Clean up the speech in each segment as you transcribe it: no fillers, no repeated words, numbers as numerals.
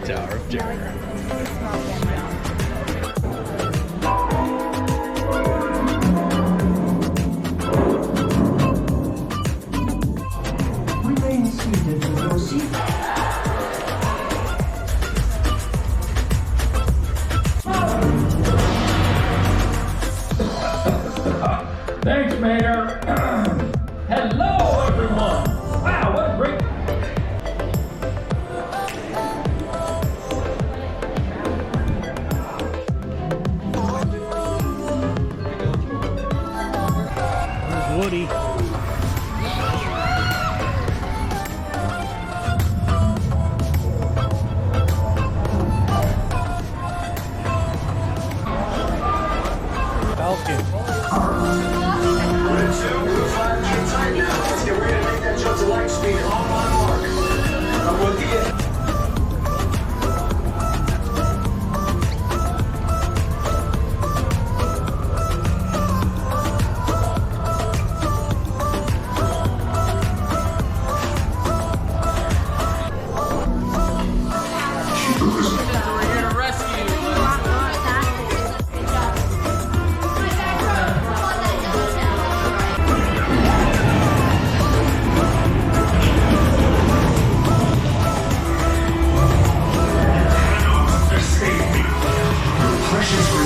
Tower of Terror. Remain seated in your seat. Thanks, Mayor. Hello, everyone. Wow, what a great... Where's Woody? Falcon. Let's get ready to make that jump to light speed on my mark. We'll get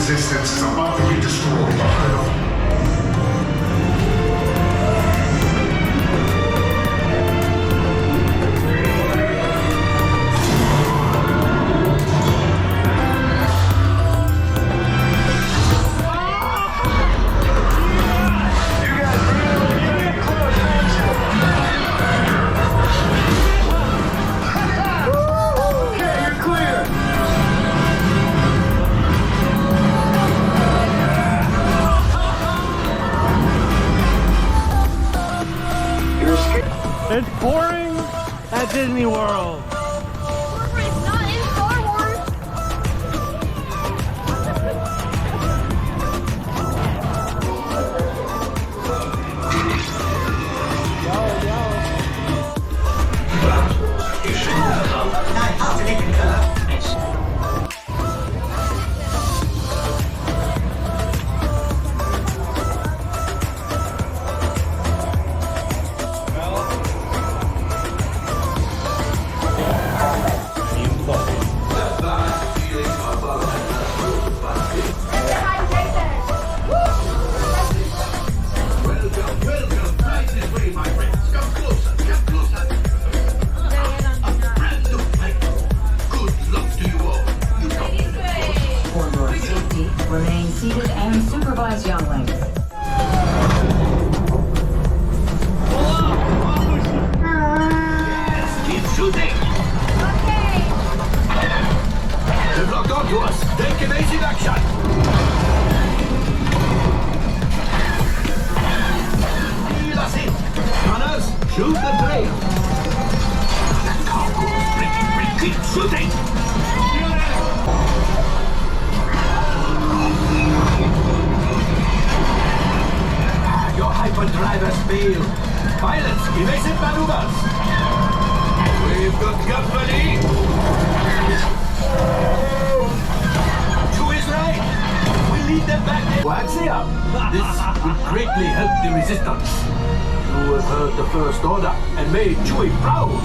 resistance is about to be destroyed. It's boring at Disney World. It's not in Star Wars. For your safety, remain seated and supervise younglings. Keep shooting! Okay. They've locked onto us. Take evasive action! That's it! Runners, shoot the trail! That cargo is breaking free. Keep shooting! Your hyperdrivers fail. Pilots, evasive maneuvers! We've got company! Two is right! We lead them back. Waxia! This will greatly help the resistance. You have heard the First Order and made Chewie proud.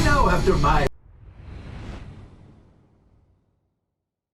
Now after my